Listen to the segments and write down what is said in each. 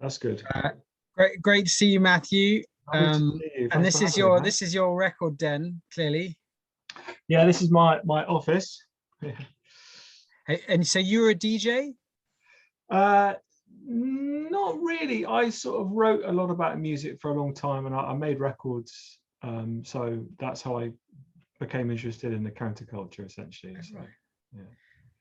That's good. Great to see you, Matthew. And this is your record den, clearly. Yeah, this is my office. And so you're a DJ? Not really. I sort of wrote a lot about music for a long time, and I made records. So that's how I became interested in the counterculture, essentially. So, right. Yeah.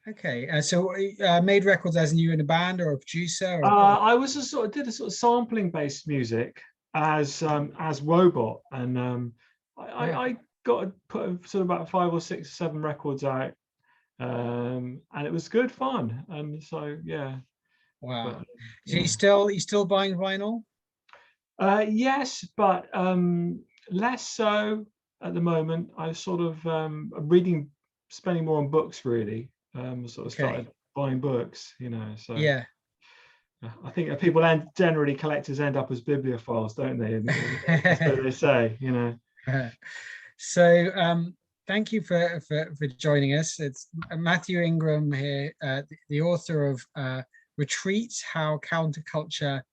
Okay, so made records as in you in a band or a producer? Or I was did a sort of sampling based music as Wobot, and I got to put sort of about 5 or 6 or 7 records out, and it was good fun, and so yeah. Wow. But, yeah. So you still buying vinyl? Yes, but less so at the moment. I sort of spending more on books really. Started buying books, so yeah. I think people generally collectors end up as bibliophiles, don't they? That's what they say, So thank you for joining us. It's Matthew Ingram here, the author of Retreat: How Counterculture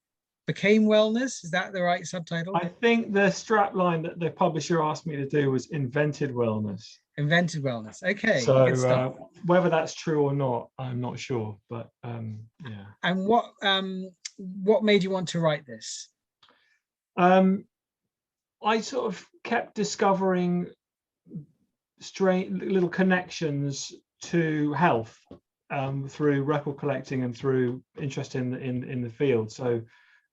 Became Wellness. Is that the right subtitle? I think the strap line that the publisher asked me to do was Invented Wellness. Invented Wellness. Okay. So whether that's true or not, I'm not sure. But yeah. And what made you want to write this? I sort of kept discovering strange little connections to health through record collecting and through interest in the field. So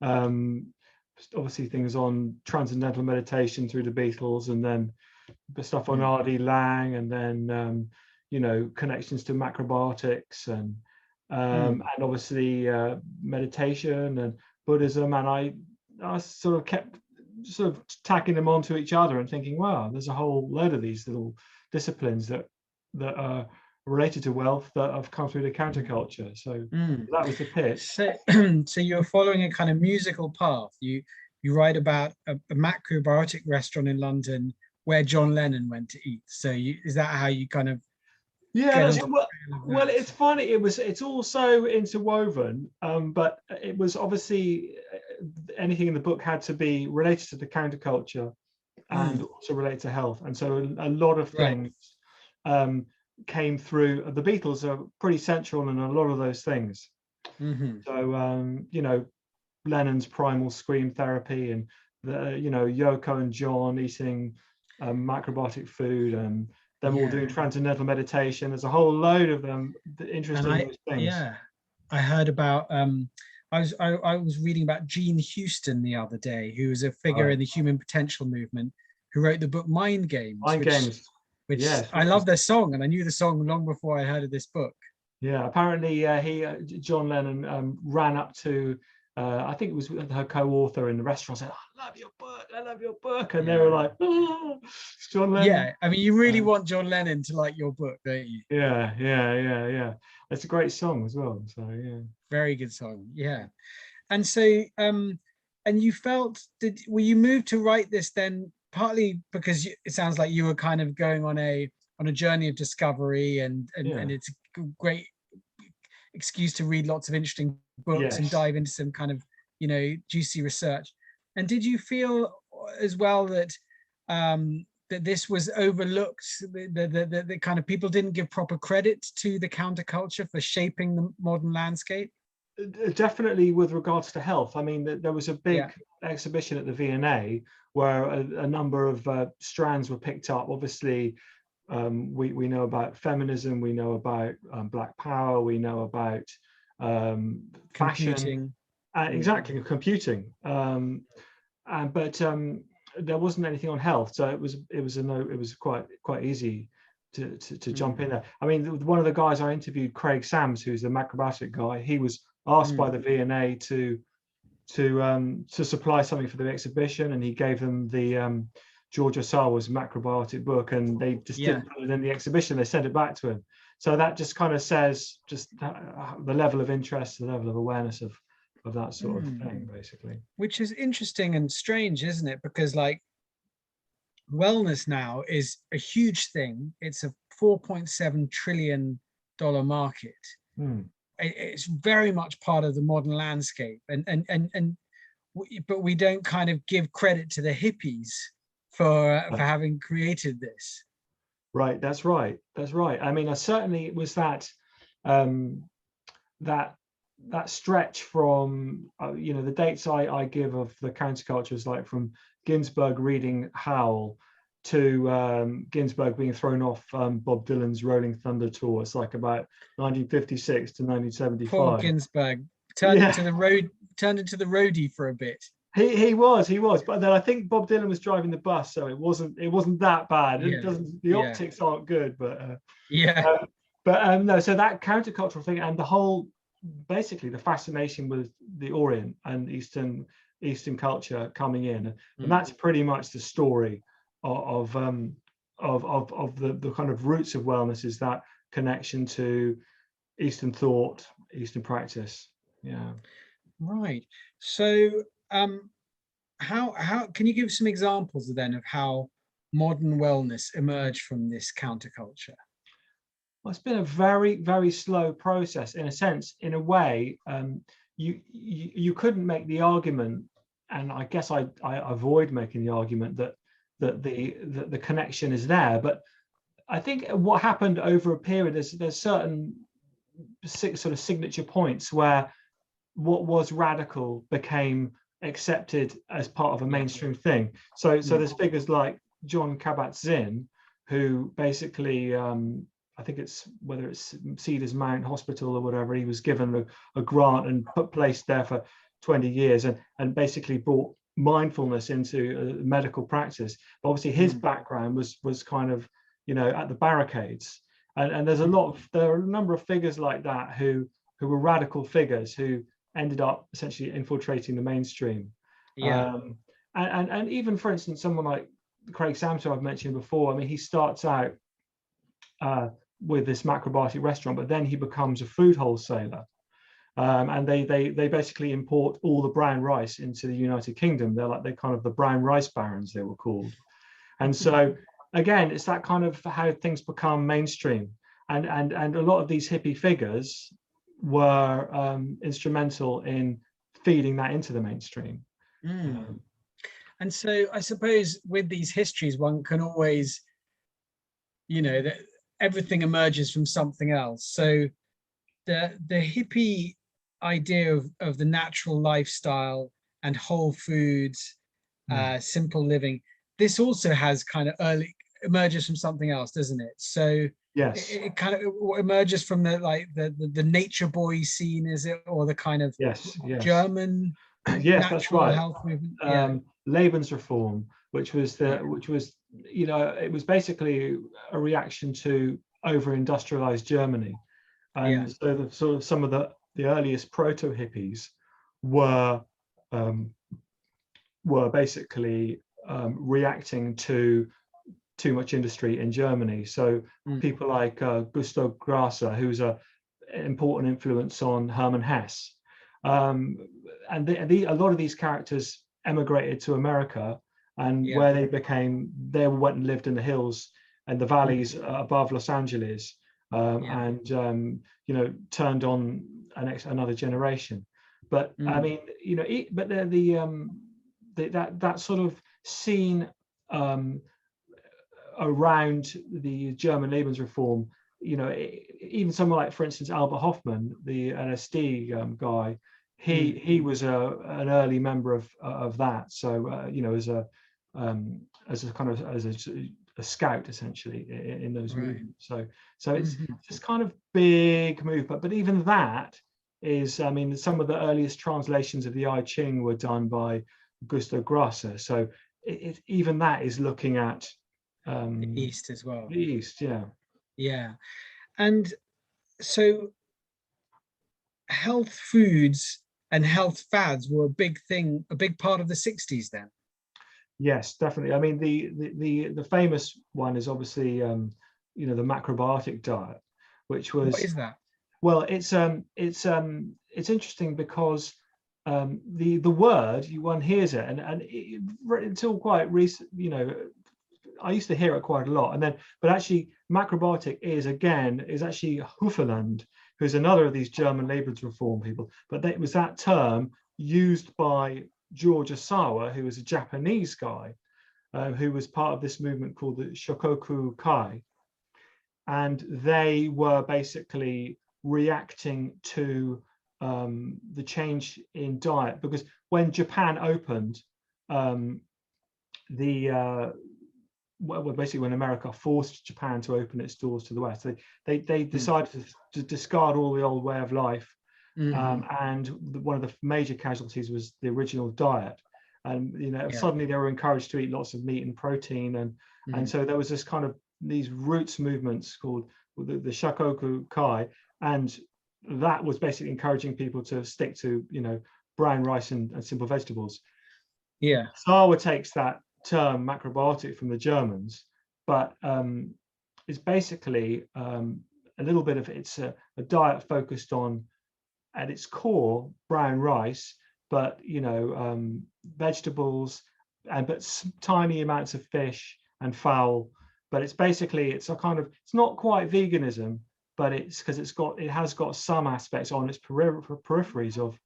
obviously things on transcendental meditation through the Beatles, and then the stuff on R.D. Laing, and then connections to macrobiotics and obviously meditation and Buddhism, and I sort of kept tacking them onto each other and thinking, wow, there's a whole load of these little disciplines that are related to wealth that have come through the counterculture. So that was the pitch. So you're following a kind of musical path. You write about a macrobiotic restaurant in London where John Lennon went to eat. So is that how you kind of? Yeah, well, it's funny. It's all so interwoven, but it was obviously anything in the book had to be related to the counterculture and also related to health, and so a lot of things came through. The Beatles are pretty central in a lot of those things. So Lennon's primal scream therapy, and Yoko and John eating macrobiotic food, and them all doing transcendental meditation. There's a whole load of them interested in those things. Yeah, I heard about. I was reading about Gene Houston the other day, who was a figure in the human potential movement, who wrote the book Mind Games. Which yes, I love their song, and I knew the song long before I heard of this book. Yeah, apparently John Lennon ran up to I think it was her co-author in the restaurant, said, "I love your book, I love your book," and they were like, "Oh, John Lennon." Yeah, I mean, you really want John Lennon to like your book, don't you? Yeah. It's a great song as well. So yeah, very good song. Yeah, and so and you felt were you moved to write this then partly because it sounds like you were kind of going on a journey of discovery, and it's a great excuse to read lots of interesting books and dive into some kind of juicy research. And did you feel as well that that this was overlooked, the kind of people didn't give proper credit to the counterculture for shaping the modern landscape? Definitely with regards to health. I mean, there was a big exhibition at the V&A where a number of strands were picked up. Obviously, we know about feminism, we know about Black Power, we know about fashion, exactly, computing. But there wasn't anything on health, so it was quite easy to jump in there. I mean, one of the guys I interviewed, Craig Sams, who's the macrobiotic guy, he was asked by the V&A to supply something for the exhibition, and he gave them the George Osawa's macrobiotic book, and they just didn't put it in the exhibition. They sent it back to him. So that just kind of says just the level of interest, the level of awareness of that sort of thing, basically. Which is interesting and strange, isn't it? Because like wellness now is a huge thing. It's a $4.7 trillion market. it's very much part of the modern landscape, but we don't kind of give credit to the hippies for having created this. Right, that's right. That's right. I mean, I certainly it was that that that stretch from the dates I give of the counterculture is like from Ginsberg reading Howl to Ginsberg being thrown off Bob Dylan's Rolling Thunder tour. It's like about 1956 to Poor 1975. Ginsberg Yeah, turned into the roadie for a bit. he was, but then I think Bob Dylan was driving the bus, so it wasn't that bad. It Yeah, doesn't the yeah, optics aren't good, but yeah. no. So that countercultural thing and the whole basically the fascination with the Orient and Eastern culture coming in, and that's pretty much the story of the kind of roots of wellness, is that connection to Eastern thought, Eastern practice. Yeah. Right. So, how can you give some examples then of how modern wellness emerged from this counterculture? Well, it's been a very, very slow process in a sense. In a way, you couldn't make the argument, and I guess I avoid making the argument that the connection is there. But I think what happened over a period, there's certain sort of signature points where what was radical became accepted as part of a mainstream thing. So there's figures like John Kabat-Zinn, who basically I think it's whether it's Cedars Mount Hospital or whatever, he was given a grant and placed there for 20 years and basically brought mindfulness into medical practice. But obviously his background was kind of at the barricades, and there are a number of figures like that who were radical figures who ended up essentially infiltrating the mainstream. Yeah. And even, for instance, someone like Craig Samter I've mentioned before. I mean, he starts out with this macrobiotic restaurant, but then he becomes a food wholesaler. And they basically import all the brown rice into the United Kingdom. They're kind of the brown rice barons, they were called. And so again, it's that kind of how things become mainstream. And a lot of these hippie figures were instrumental in feeding that into the mainstream. And so I suppose with these histories, one can always, that everything emerges from something else. So the hippie idea of the natural lifestyle and whole foods, simple living, this also has kind of emerges from something else, doesn't it? So yes, it kind of emerges from the nature boy scene, is it, or the kind of yes. German Yes, that's natural right. health movement? Lebensreform, which was it was basically a reaction to over-industrialized Germany. And so the sort of some of the earliest proto hippies were basically reacting to too much industry in Germany. So people like Gustav Grasser, who's an important influence on Hermann Hesse. And a lot of these characters emigrated to America, and where they went and lived in the hills and the valleys above Los Angeles, and turned on another generation. But I mean, but that sort of scene around the German Lebensreform, even someone like, for instance, Albert Hoffman, the LSD guy, he was an early member of that. So as a kind of a scout essentially in those movements. So it's this kind of big move, but even that is, I mean, some of the earliest translations of the I Ching were done by Gustav Grasser. So even that is looking at The East as well. The East, Yeah. And so health foods and health fads were a big thing, a big part of the 60s then. Yes, definitely. I mean, the famous one is obviously the macrobiotic diet, which was, what is that? Well, it's interesting because the word, one hears it, and until quite recent, I used to hear it quite a lot, but actually macrobiotic is actually Hooferland. who's another of these German labor reform people. But it was that term used by George Osawa, who was a Japanese guy, who was part of this movement called the Shokoku Kai. And they were basically reacting to the change in diet, because when Japan opened, basically when America forced Japan to open its doors to the West, they decided to discard all the old way of life. And one of the major casualties was the original diet. And suddenly they were encouraged to eat lots of meat and protein, and so there was this kind of these roots movements called the Shakoku Kai, and that was basically encouraging people to stick to brown rice and simple vegetables. Sawa takes that term macrobiotic from the Germans, but it's basically a little bit of it's a diet focused on, at its core, brown rice, but vegetables, but tiny amounts of fish and fowl. But it's basically, it's not quite veganism, but it's because it has got some aspects on its peripheries of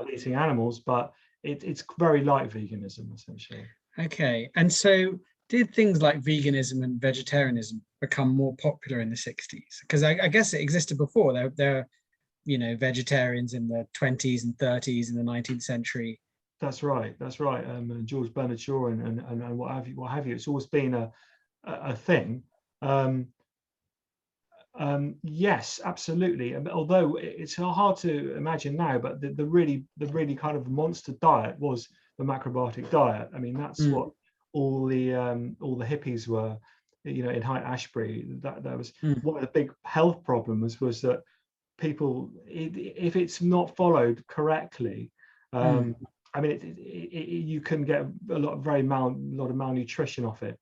eating animals, but it's very light veganism essentially. Okay, and so did things like veganism and vegetarianism become more popular in the 60s? Because I guess it existed before. There vegetarians in the 20s and 30s in the 19th century. That's right. George Bernard Shaw and what have you. It's always been a thing. Yes, absolutely. Although it's hard to imagine now, but the really kind of monster diet was the macrobiotic diet. I mean, that's what all the hippies were, in Haight-Ashbury. That was one of the big health problems, was that people, if it's not followed correctly, I mean, you can get a lot of malnutrition off it,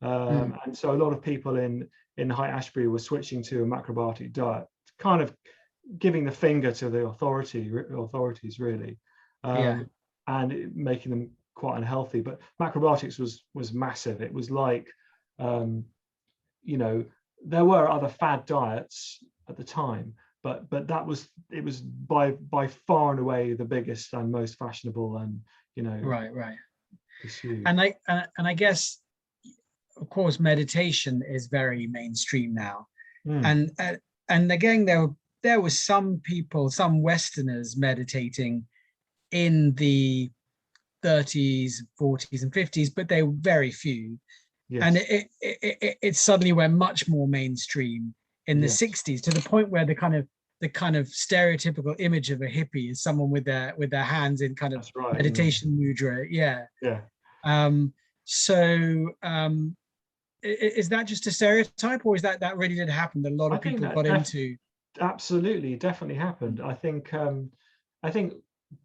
and so a lot of people in Haight-Ashbury were switching to a macrobiotic diet, kind of giving the finger to the authorities really, and making them quite unhealthy. But macrobiotics was massive. It was like, there were other fad diets at the time, but it was by far and away the biggest and most fashionable, and right pursued. And I guess, of course, meditation is very mainstream now, and again there was some Westerners meditating in the 30s, 40s, and 50s, but they were very few. Yes. And it suddenly went much more mainstream in the 60s, to the point where the kind of stereotypical image of a hippie is someone with their hands in kind of meditation mudra. Is that just a stereotype, or is that really did happen? A lot of people got into. Absolutely, definitely happened. I think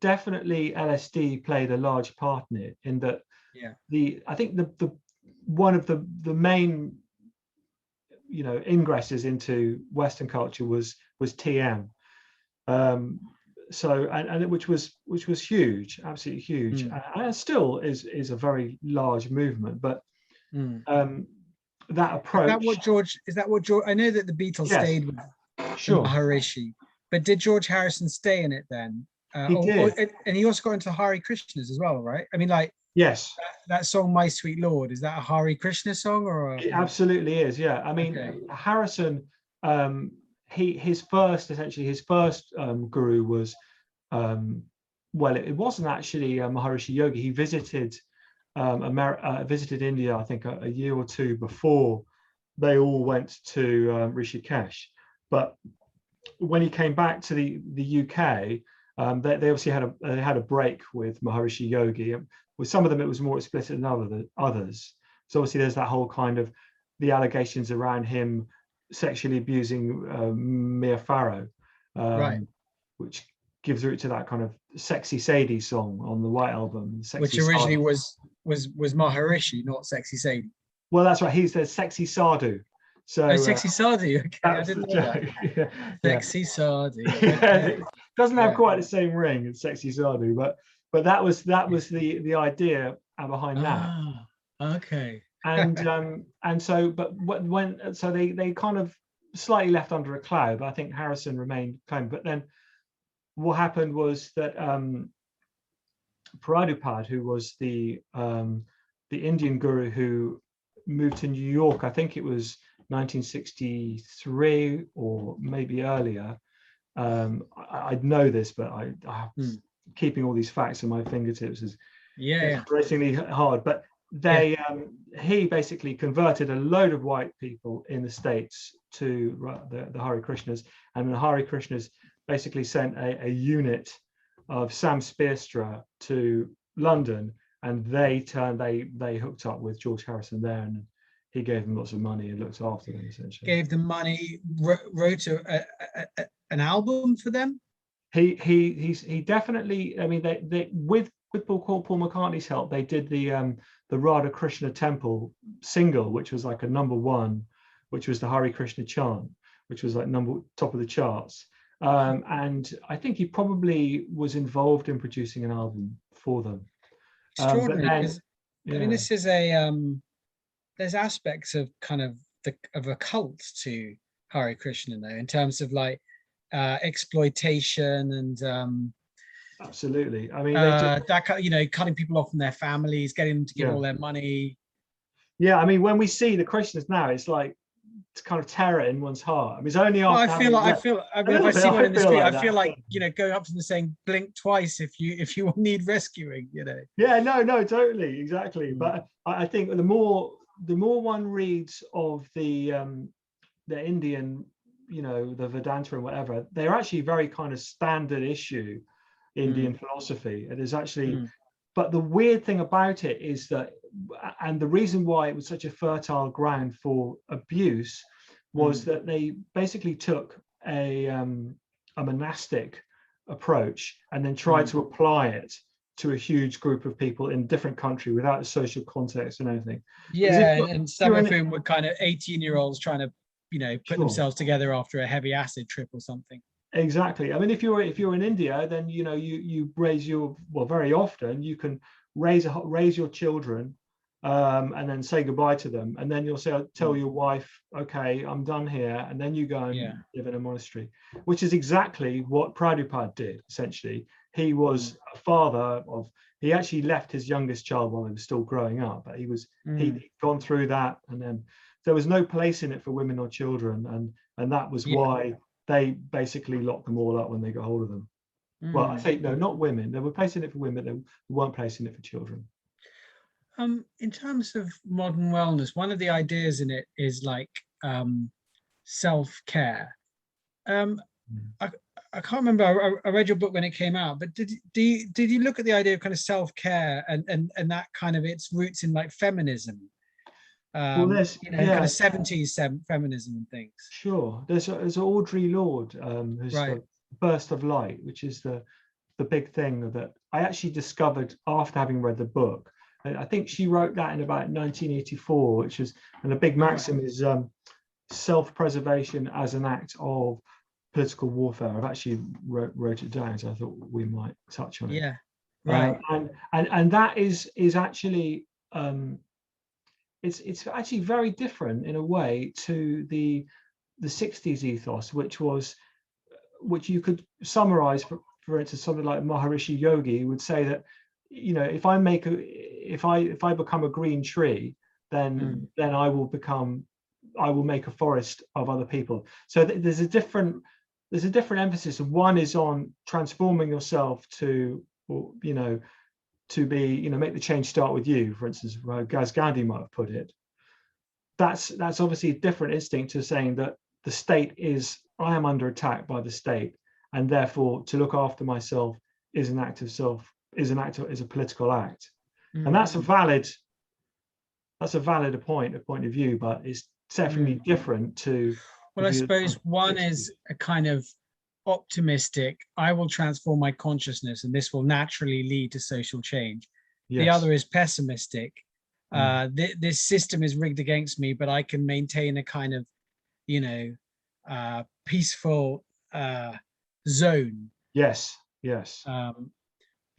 definitely LSD played a large part in it. In that, I think the one of the main ingresses into Western culture was TM. So which was huge, absolutely huge, and still is a very large movement. But that approach. Is that what George? I know that the Beatles stayed with Maharishi, but did George Harrison stay in it then? He did, and he also got into Hare Krishnas as well, right? I mean, like, yes, that song "My Sweet Lord," is that a Hare Krishna song, or it absolutely is? Yeah, I mean, Harrison, his first guru was, it wasn't actually Maharishi Yogi. He visited visited India, I think, a year or two before they all went to Rishikesh. But when he came back to the UK, they obviously had a break with Maharishi Yogi. With some of them, it was more explicit than others. So obviously, there's that whole kind of the allegations around him sexually abusing Mia Farrow, which gives root to that kind of Sexy Sadie song on the White Album, which originally was Maharishi, not Sexy Sadie. Well, that's right. He's the Sexy Sadhu. So Sexy Sadhu. Okay, I didn't know that. Sexy Sadhu. Okay. It doesn't have quite the same ring as Sexy Sadhu, but that was the idea behind that. Okay. And so, but when they kind of slightly left under a cloud, but I think Harrison remained claimed. But then what happened was that Pradupad, who was the Indian guru who moved to New York, I think it was 1963 or maybe earlier. I know this, but I keeping all these facts in my fingertips is frustratingly hard. But they he basically converted a load of white people in the States to the Hare Krishnas, and the Hare Krishnas basically sent a unit of Sam Spearstra to London, and they hooked up with George Harrison there, and he gave them lots of money and looked after them essentially. Gave them money, wrote an album for them. He definitely. I mean, they with Paul McCartney's help, they did the Radha Krishna Temple single, which was like a #1, which was the Hare Krishna chant, which was like top of the charts. And I think he probably was involved in producing an album for them. Extraordinary. I mean, this is there's aspects of kind of a cult to Hare Krishna though, in terms of like exploitation and absolutely. I mean, that cutting people off from their families, getting them to give all their money. Yeah, I mean, when we see the Krishnas now, it's like it's kind of terror in one's heart. I mean, it's only after. I mean, if I see one in the street, I feel like going up to them saying, "Blink twice if you need rescuing." Yeah, no, totally, exactly. But I think the more one reads of the Indian, the Vedanta and whatever, they're actually very kind of standard issue Indian philosophy. It is actually, but the weird thing about it is that, and the reason why it was such a fertile ground for abuse was that they basically took a monastic approach and then tried to apply it to a huge group of people in a different country without a social context and everything. Yeah, and some of whom were kind of 18-year-olds trying to, put themselves together after a heavy acid trip or something. Exactly. I mean, if you're in India, then you raise very often you can raise your children and then say goodbye to them, and then you'll tell your wife, okay, I'm done here, and then you go and live in a monastery, which is exactly what Prabhupada did. Essentially, he was a father of. He actually left his youngest child while he was still growing up, but he'd gone through that, and then there was no place in it for women or children, and that was why they basically locked them all up when they got hold of them. Well, I think no, not women. They were placing it for women. They weren't placing it for children. In terms of modern wellness, one of the ideas in it is like self-care. I can't remember. I read your book when it came out, but did you look at the idea of kind of self-care and that kind of its roots in like feminism? Well, there's kind of 70s feminism and things. Sure. There's Audre Lorde, who's the Burst of Light, which is the big thing that I actually discovered after having read the book. I think she wrote that in about 1984, which is, and the big maxim is self-preservation as an act of political warfare. I've actually wrote it down, so I thought we might touch on it. Yeah, right. And that is actually it's actually very different in a way to the 60s ethos, which you could summarize for instance something like Maharishi Yogi would say that if I become a green tree, then I will make a forest of other people. So there's a different emphasis. One is on transforming yourself to be, make the change start with you, for instance, Gaz Gandhi might have put it. That's obviously a different instinct to saying that the state I am under attack by the state, and therefore to look after myself is a political act. And that's a valid point of view, but it's definitely different to. Well, I suppose one is a kind of optimistic, I will transform my consciousness and this will naturally lead to social change. The other is pessimistic. This system is rigged against me, but I can maintain a kind of peaceful zone. Yes.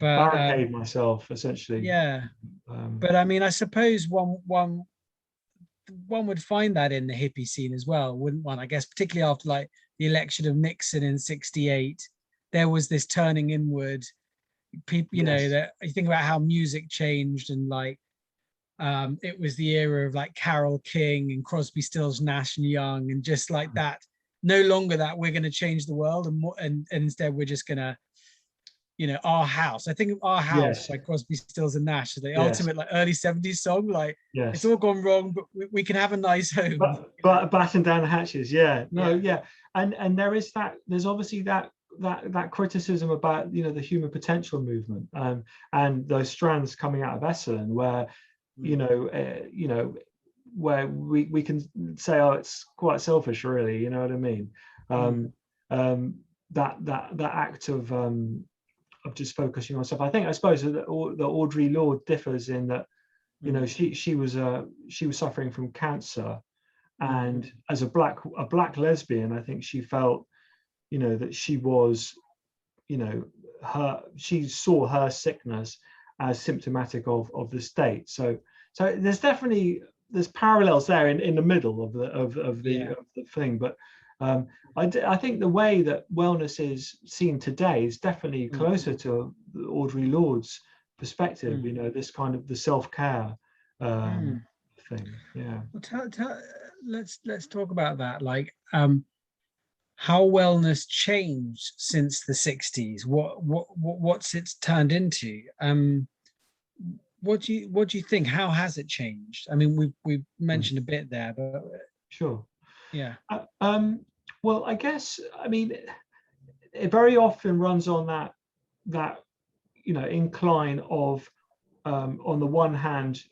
But barricade myself essentially. But I mean, I suppose one one would find that in the hippie scene as well, wouldn't one? I guess particularly after like the election of Nixon in '68, there was this turning inward. People, you know, Yes. that you think about how music changed, and like it was the era of like Carole King and Crosby, Stills, Nash and Young, and just like that. No longer that we're going to change the world, and more, and instead we're just going to, you know, Our House. I think of Our House Yes. by Crosby, Stills and Nash, the Yes. ultimate like early '70s song. Like it's Yes. all gone wrong, but we can have a nice home. But batten down the hatches. Yeah. No. Yeah. Yeah. And there is that. There's obviously that criticism about, you know, the human potential movement, and those strands coming out of Esselen, where you know, where we can say, oh, it's quite selfish, really. You know what I mean? That act of just focusing on stuff. I suppose that Audre Lorde differs in that, you know, she was suffering from cancer, and as a black lesbian, I think she felt, you know, that she was, you know, she saw her sickness as symptomatic of the state. So there's definitely, there's parallels there in the middle of the thing. But I think the way that wellness is seen today is definitely closer to Audre Lorde's perspective. You know, this kind of the self-care thing. Yeah. Well, let's talk about that. Like, how wellness changed since the '60s. What's it's turned into? What do you think? How has it changed? I mean, we've mentioned a bit there, but Sure. yeah. Well, I guess, I mean, it very often runs on that you know, incline of, on the one hand,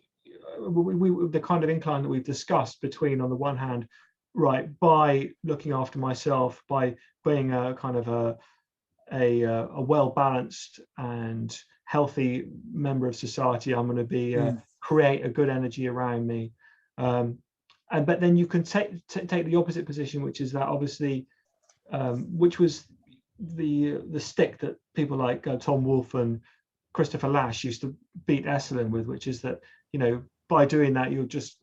the kind of incline that we've discussed between, on the one hand, right, by looking after myself, by being a kind of a well-balanced and healthy member of society, I'm going to be create a good energy around me. But then you can take the opposite position, which is that obviously, which was the stick that people like Tom Wolfe and Christopher Lasch used to beat Esselen with, which is that, you know, by doing that, you're just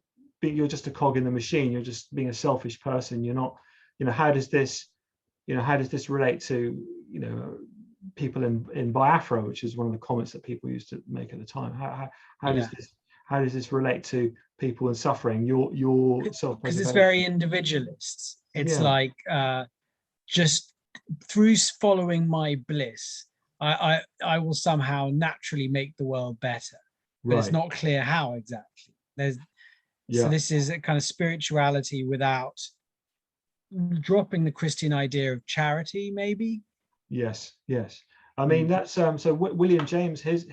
a cog in the machine. You're just being a selfish person. You're not, you know, how does this relate to, you know, people in Biafra, which is one of the comments that people used to make at the time. How does this relate to people in suffering? Your self-preservation. Because it's very individualist. It's like just through following my bliss, I will somehow naturally make the world better. But it's not clear how exactly. So this is a kind of spirituality without dropping the Christian idea of charity, maybe. Yes. I mean, that's so William James, his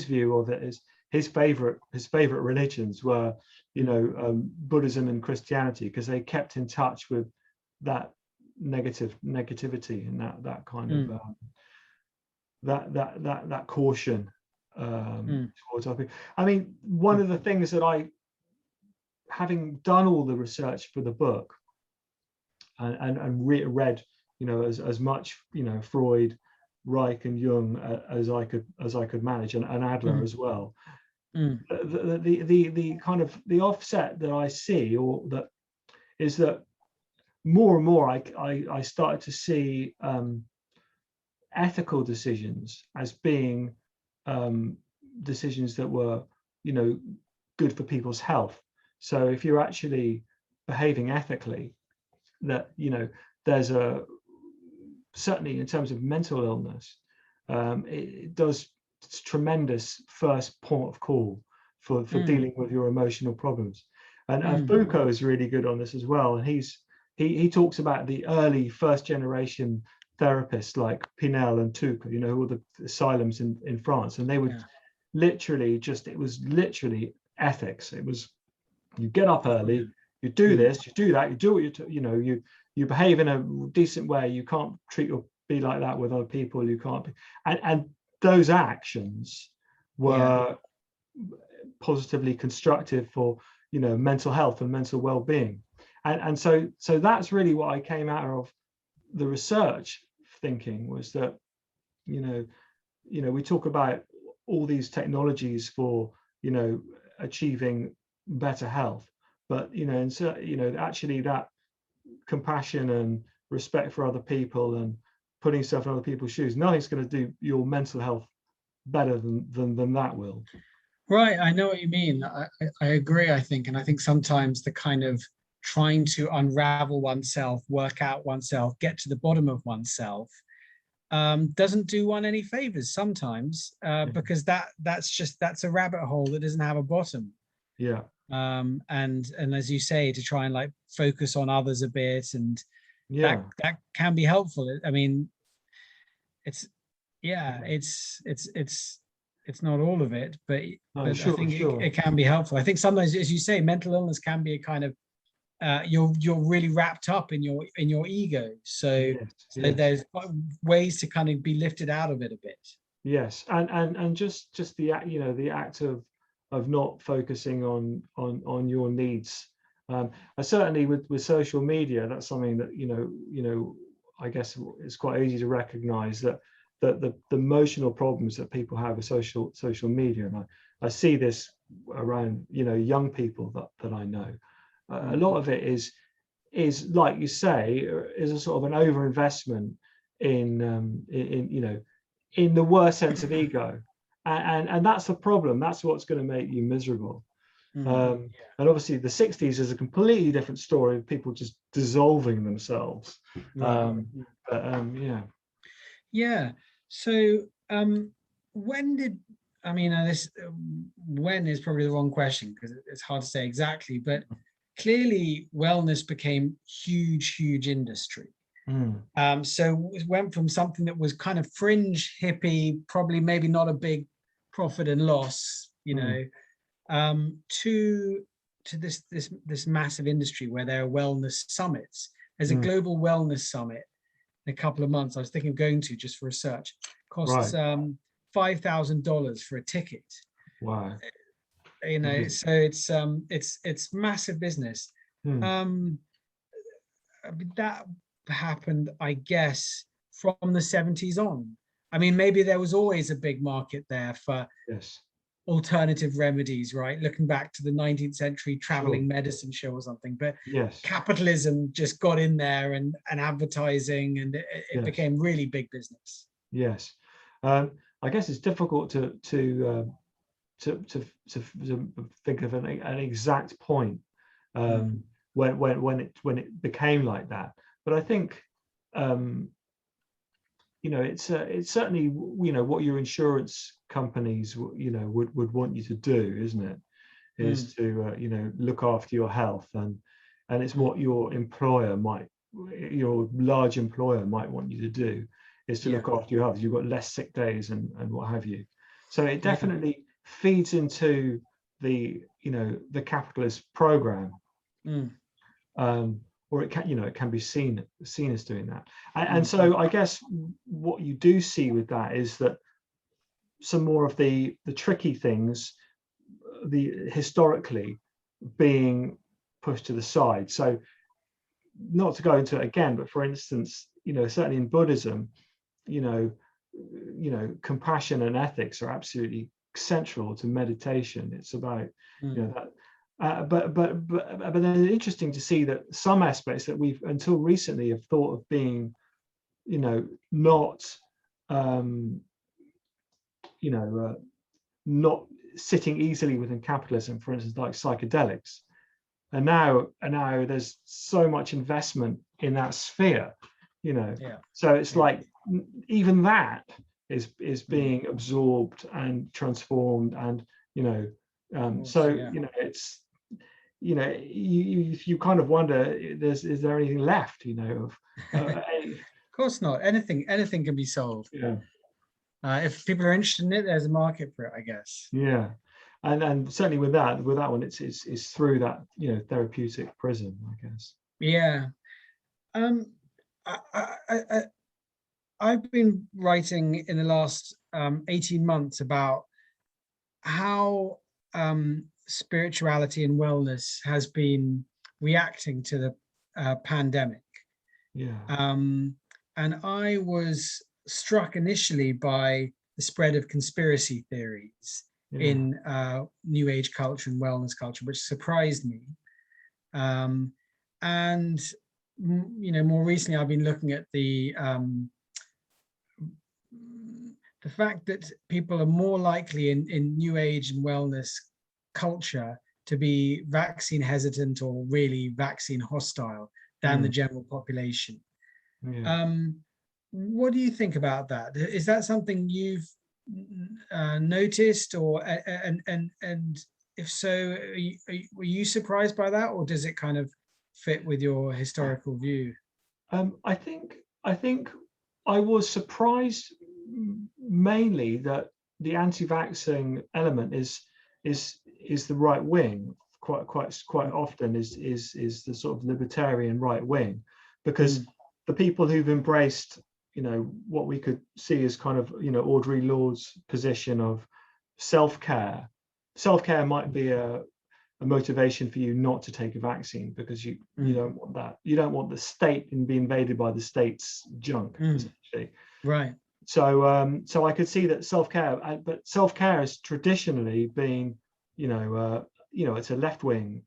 view of it is his favorite religions were, you know, Buddhism and Christianity, because they kept in touch with that negativity and that kind of that caution towards other people. I mean, one of the things that having done all the research for the book and read, you know, as much, you know, Freud, Reich and Jung as I could manage, and Adler as well. The kind of the offset that I see, or that is that more and more I started to see ethical decisions as being decisions that were, you know, good for people's health. So if you're actually behaving ethically, that, you know, there's certainly in terms of mental illness, it does tremendous first port of call for dealing with your emotional problems. And Foucault is really good on this as well. And he talks about the early first generation therapists like Pinel and Touque, you know, all the asylums in France, and they would literally it was literally ethics. It was, you get up early, you do this, you do that, you do what you behave in a decent way. You can't be like that with other people. You can't be, and those actions were positively constructive for, you know, mental health and mental well-being. And so that's really what I came out of the research thinking, was that, you know, we talk about all these technologies for, you know, achieving better health, but and so actually that compassion and respect for other people and putting yourself in other people's shoes, nothing's going to do your mental health better than that will. Right, I know what you mean. I agree, I think. And I think sometimes the kind of trying to unravel oneself, work out oneself, get to the bottom of oneself, doesn't do one any favors sometimes, because that's a rabbit hole that doesn't have a bottom. Yeah. And as you say, to try and like focus on others a bit, and Yeah. that can be helpful. I mean, it's not all of it, but No, I think it can be helpful. I think sometimes, as you say, mental illness can be a kind of you're really wrapped up in your ego. So there's ways to kind of be lifted out of it a bit. Yes, and just the act, the act of not focusing on your needs. I certainly with social media, that's something that I guess it's quite easy to recognize that the emotional problems that people have with social media, and I see this around young people that I know. A lot of it is like you say, is a sort of an overinvestment in the worst sense of ego, and that's the problem. That's what's going to make you miserable. And obviously the 60s is a completely different story of people just dissolving themselves. Yeah. So when did, I mean, this when is probably the wrong question because it's hard to say exactly, but clearly wellness became huge industry. So it went from something that was kind of fringe hippie, probably maybe not a big profit and loss, to this massive industry where there are wellness summits. There's a global wellness summit in a couple of months. I was thinking of going to just for research. Costs $5,000 for a ticket. Wow. So it's massive business. That happened, I guess, from the 70s on. I mean, maybe there was always a big market there for alternative remedies, right? Looking back to the 19th century traveling medicine show or something, but capitalism just got in there and advertising, and it became really big business. Yes. I guess it's difficult to think of an exact point when it became like that. But I think it's certainly what your insurance companies would want you to do, isn't it? Is to look after your health, and it's what your large employer might want you to do, is to look after your health. You've got less sick days and what have you. So it definitely feeds into the capitalist program. Or it can be seen as doing that, and so I guess what you do see with that is that some more of the tricky things, the historically being pushed to the side. So not to go into it again, but for instance, certainly in Buddhism, compassion and ethics are absolutely central to meditation. It's about that. But then it's interesting to see that some aspects that we've until recently have thought of being, not, not sitting easily within capitalism, for instance, like psychedelics, and now there's so much investment in that sphere, So it's like even that is being absorbed and transformed, and it's. You kind of wonder, is there anything left, of course not. Anything can be sold. If people are interested in it, there's a market for it, I guess. And certainly with that one, it's through that therapeutic prism, I guess. I've been writing in the last 18 months about how spirituality and wellness has been reacting to the pandemic. And I was struck initially by the spread of conspiracy theories in New Age culture and wellness culture, which surprised me. And more recently, I've been looking at the fact that people are more likely in new age and wellness culture to be vaccine hesitant or really vaccine hostile than the general population. Yeah. What do you think about that? Is that something you've noticed, or and if so, were you surprised by that, or does it kind of fit with your historical view? I think I was surprised mainly that the anti-vaxxing element is the right wing. Quite often is the sort of libertarian right wing, because the people who've embraced, what we could see as kind of, Audre Lorde's position of self-care. Self-care might be a motivation for you not to take a vaccine, because you don't want that. You don't want the state and be invaded by the state's junk, essentially. Right. So I could see that self-care, but self-care has traditionally been, it's a left-wing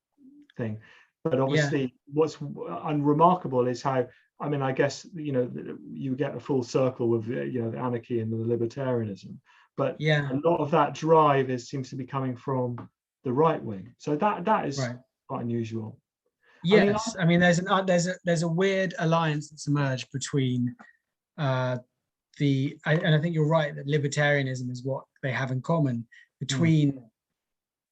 thing. But obviously, what's unremarkable is how, I guess, you get a full circle with, the anarchy and the libertarianism. But a lot of that drive seems to be coming from the right wing. So that is quite unusual. Yes, there's a weird alliance that's emerged between and I think you're right that libertarianism is what they have in common between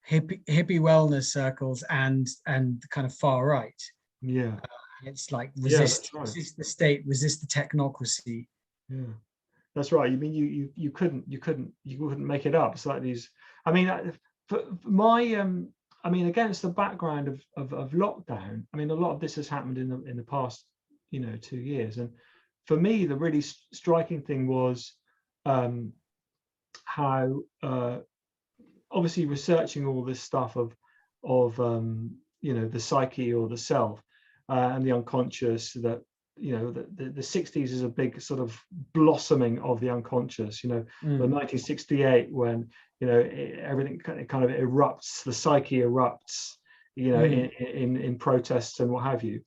hippie wellness circles and the kind of far right. Yeah, it's like resist the state, resist the technocracy. Yeah, that's right. You mean you couldn't make it up. It's like these. For my against the background of lockdown. A lot of this has happened in the past 2 years, and for me the really striking thing was how obviously researching all this stuff of the psyche or the self and the unconscious, that the 60s is a big sort of blossoming of the unconscious, the 1968 when everything kind of erupts, the psyche erupts, in protests and what have you,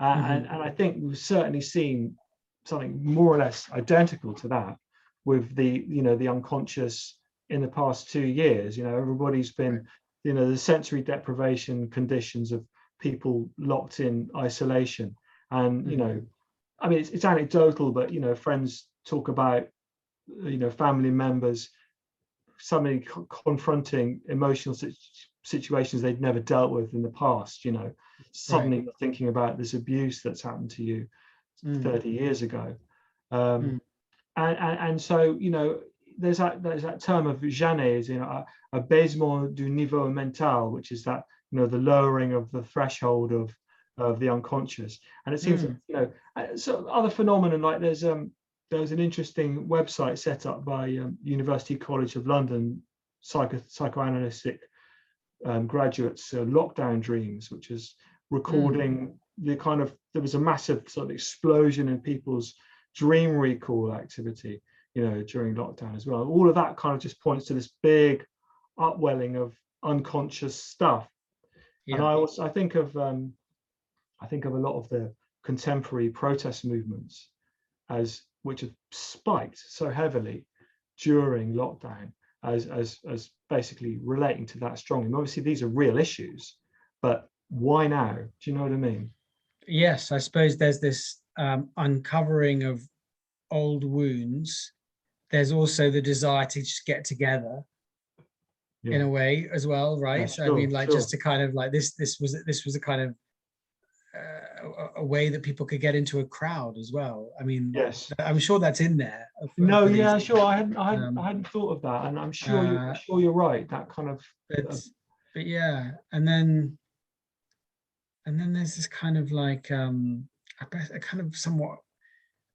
and I think we've certainly seen something more or less identical to that with the unconscious in the past 2 years. Everybody's been, the sensory deprivation conditions of people locked in isolation, and it's anecdotal, but friends talk about family members suddenly confronting emotional situations they'd never dealt with in the past. Suddenly you're thinking about this abuse that's happened to you 30 years ago, and so there's that term of Janet, abaissement du niveau mental, which is that the lowering of the threshold of the unconscious. And it seems so other phenomenon, like there was an interesting website set up by University College of London psychoanalytic graduates, Lockdown Dreams, which is recording there was a massive sort of explosion in people's dream recall activity during lockdown as well. All of that kind of just points to this big upwelling of unconscious stuff. And I think of a lot of the contemporary protest movements which have spiked so heavily during lockdown as basically relating to that strongly. And obviously these are real issues, but why now? Do you know what I mean? Yes, I suppose there's this uncovering of old wounds. There's also the desire to just get together in a way as well, right? Yeah, So sure. just to kind of like this was a kind of a way that people could get into a crowd as well. Yes, I'm sure that's in there. No, yeah, sure. I hadn't thought of that, and I'm sure you're right. That kind of. But yeah, and then there's this kind of like a kind of somewhat.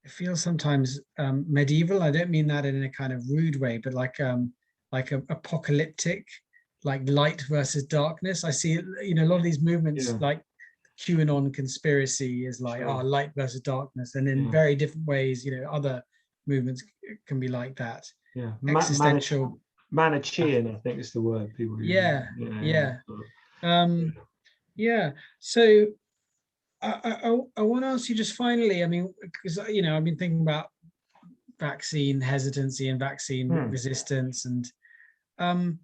It feels sometimes medieval. I don't mean that in a kind of rude way, but like apocalyptic, like light versus darkness. I see, a lot of these movements, like QAnon conspiracy, is like light versus darkness, and in very different ways, other movements can be like that. Yeah, existential. Manichean, I think is the word people use. Yeah. Yeah. So I want to ask you just finally, I mean, because I've been thinking about vaccine hesitancy and vaccine Hmm. resistance, and um,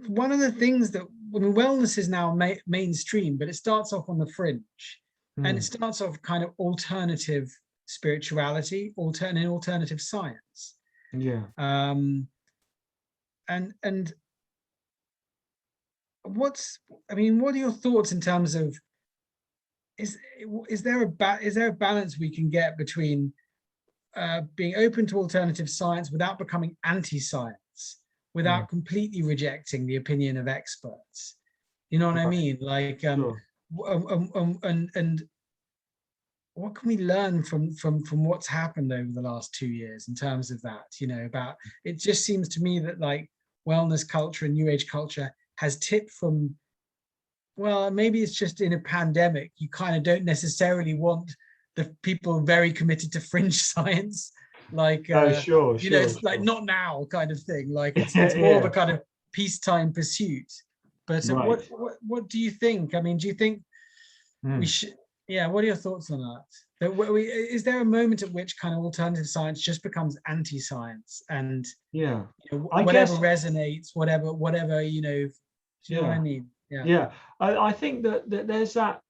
one of the things that, I mean, wellness is now mainstream, but it starts off on the fringe, and it Hmm. starts off kind of alternative spirituality, alternative science, Yeah. um, and what's, I mean, what are your thoughts in terms of, is is there a balance we can get between being open to alternative science without becoming anti-science, Hmm. without completely rejecting the opinion of experts? You know what I Right. mean? Like, Sure. and what can we learn from what's happened over the last 2 years in terms of that? About, it just seems to me that like wellness culture and new age culture has tipped from, well, maybe it's just in a pandemic, you kind of don't necessarily want the people very committed to fringe science, like Oh, sure, sure, it's like sure. not now kind of thing. Like Yeah, it's more of a yeah. kind of peacetime pursuit. But Right. what do you think? I mean, do you think we Hmm. should? Yeah, what are your thoughts on that? Is there a moment at which kind of alternative science just becomes anti-science, and Yeah. I whatever guess, resonates, whatever, do you know what I yeah. mean? Yeah. Yeah. I think that there's that,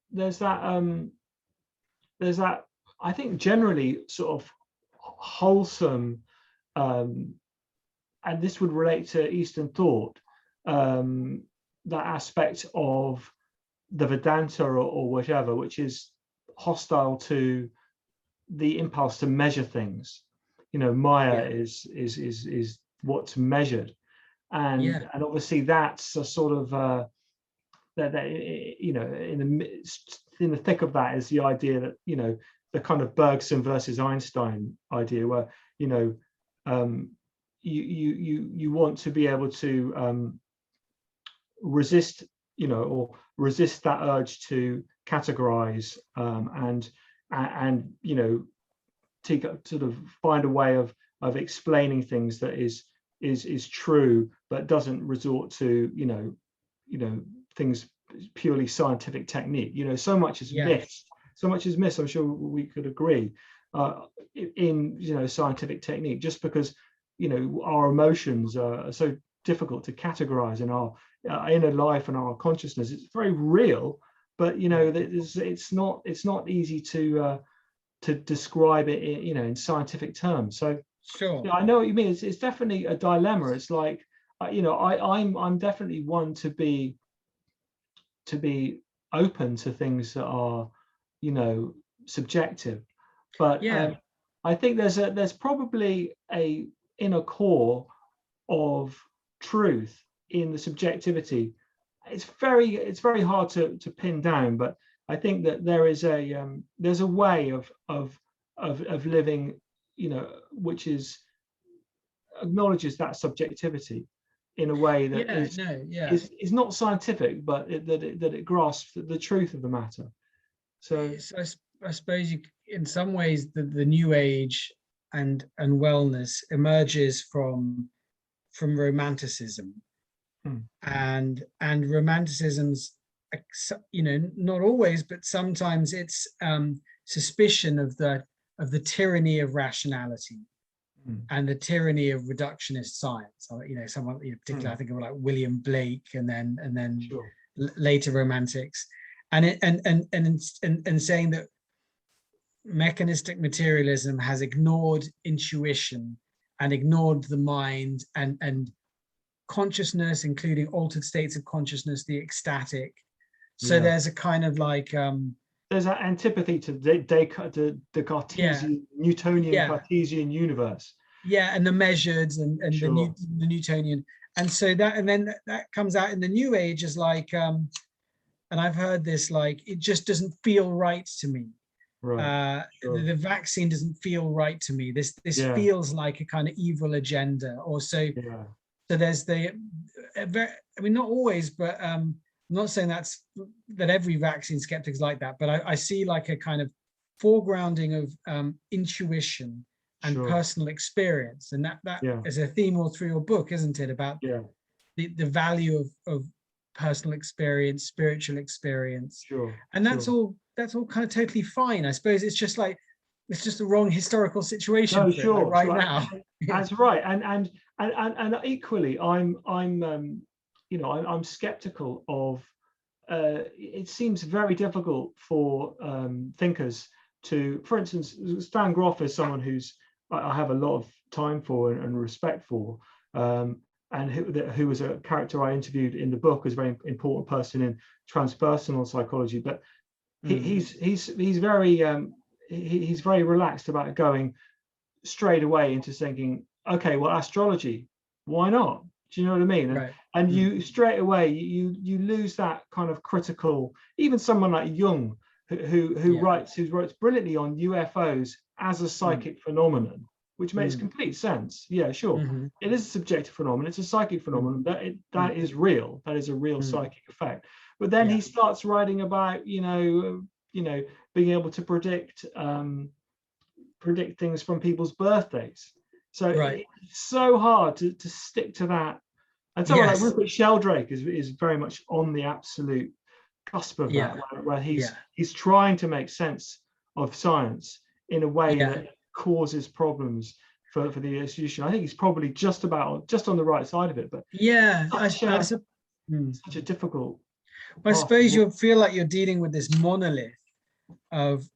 I think generally sort of wholesome, um, and this would relate to Eastern thought, um, that aspect of the Vedanta or whatever, which is hostile to the impulse to measure things. Maya Yeah. is what's measured, Yeah. and obviously that's a sort of that in the thick of that is the idea that the kind of Bergson versus Einstein idea, where you know um, you want to be able to resist or resist that urge to categorize, and to sort of find a way of explaining things that is true, but doesn't resort to things purely scientific technique. So much is Yeah. missed. So much is missed. I'm sure we could agree, in scientific technique, just because our emotions are so difficult to categorize in our inner life and our consciousness. It's very real, but Yeah. it's not easy to describe it in scientific terms. So Sure. yeah, I know what you mean. It's definitely a dilemma. It's like I'm definitely one to be open to things that are subjective, but Yeah. I think there's probably a inner core of truth in the subjectivity. It's very hard to pin down, but I think that there's a way of living, which acknowledges that subjectivity in a way that Yeah. is No. Yeah. is is not scientific, but that it grasps the truth of the matter. So So I suppose in some ways, the new age and wellness emerges from romanticism, hmm, and romanticism's, not always, but sometimes it's suspicion of the tyranny of rationality hmm, and the tyranny of reductionist science. Someone, particularly hmm, I think of like William Blake, and then sure, later romantics, and saying that mechanistic materialism has ignored intuition and ignored the mind and consciousness, including altered states of consciousness, the ecstatic. So yeah. there's a kind of like There's that antipathy to the yeah, Cartesian, Newtonian yeah, Cartesian universe. yeah, and the measured and Sure. the Newtonian. And so that comes out in the new age as like and I've heard this, like, it just doesn't feel right to me. Right. Sure. The vaccine doesn't feel right to me. This Yeah. feels like a kind of evil agenda, or so. Yeah. So there's I mean, not always, but I'm not saying that every vaccine skeptic is like that, but I see like a kind of foregrounding of intuition and Sure. personal experience, and that Yeah. is a theme all through your book, isn't it? About Yeah. the value of personal experience, spiritual experience, Sure. and that's Sure. all kind of totally fine. I suppose it's just like it's just the wrong historical situation No, for it, like sure, right sure. now. Yeah. That's right. And equally, I'm skeptical of. It seems very difficult for thinkers to, for instance, Stan Groff is someone who's I have a lot of time for and respect for, and who was a character I interviewed in the book, is a very important person in transpersonal psychology. But he's very relaxed about going straight away into thinking, okay, well, astrology, why not? Do you know what I mean? Right. And you straight away you lose that kind of critical. Even someone like Jung, who writes brilliantly on UFOs as a psychic phenomenon, which makes complete sense. Yeah, sure, it is a subjective phenomenon. It's a psychic phenomenon. That is real. That is a real psychic effect. But then he starts writing about being able to predict things from people's birthdays. So it's so hard to stick to that. And someone like Rupert Sheldrake is very much on the absolute cusp of that, where he's trying to make sense of science in a way that causes problems for the institution. I think he's probably just on the right side of it, but such a difficult. I suppose you'll feel like you're dealing with this monolith of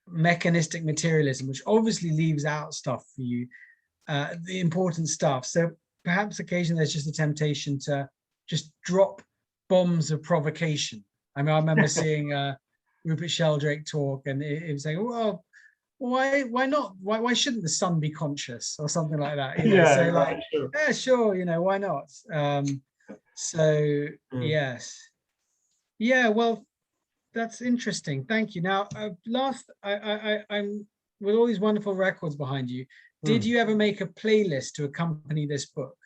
mechanistic materialism, which obviously leaves out stuff for you, the important stuff. So perhaps occasionally there's just a temptation to just drop bombs of provocation. I mean, I remember seeing Rupert Sheldrake talk, and it was like, well, why not? Why shouldn't the sun be conscious or something like that? Sure. Why not? Yes. Yeah, well, that's interesting. Thank you. Now, I'm with all these wonderful records behind you. Did you ever make a playlist to accompany this book?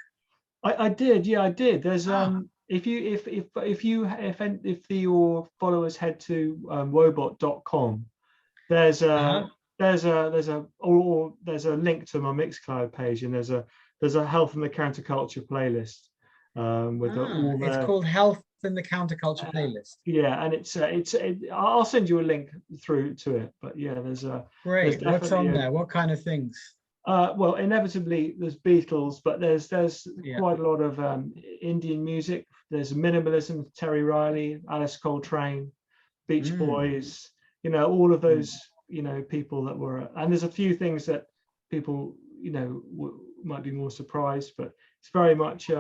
I did. Yeah, I did. There's if your followers head to wobot.com, there's a link to my Mixcloud page, and there's a Health and the Counterculture playlist it's called Health and the Counterculture playlist. Yeah, and I'll send you a link through to it. But yeah, there's great. What's on there? What kind of things? Well, inevitably there's Beatles, but there's quite a lot of Indian music. There's minimalism, Terry Riley, Alice Coltrane, Beach Boys. All of those people that were. And there's a few things that people might be more surprised, but it's very much.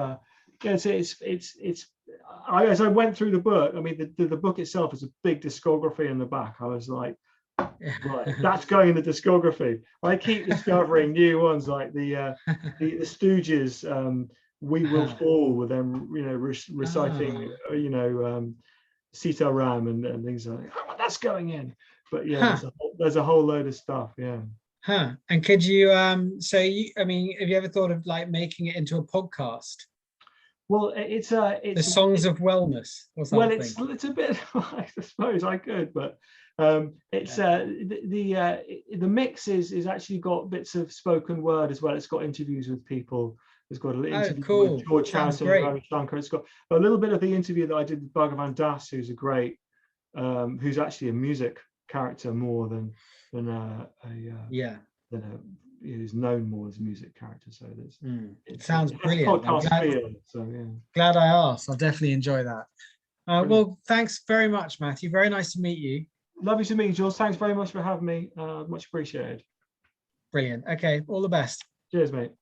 As I went through the book, I mean, the book itself is a big discography in the back. I was like, right, that's going in the discography. I keep discovering new ones, like the Stooges, "We Will Fall," with them, reciting, Sita Ram and things like that. Oh, that's going in. But yeah, there's a whole load of stuff. Yeah. And could you have you ever thought of like making it into a podcast? Well, it's the Songs of Wellness or something. Well, it's a bit. I suppose I could, but it's the mix is actually got bits of spoken word as well. It's got interviews with people. It's got an interview with George Harrison and Ravi Shankar. It's got a little bit of the interview that I did with Bhagavan Das, who's a great, who's actually a music character more than who's known more as a music character. So it sounds brilliant. Glad I asked. I'll definitely enjoy that. Well, thanks very much, Matthew. Very nice to meet you. Lovely to meet you, Jules. Thanks very much for having me. Much appreciated. Brilliant. Okay, all the best. Cheers, mate.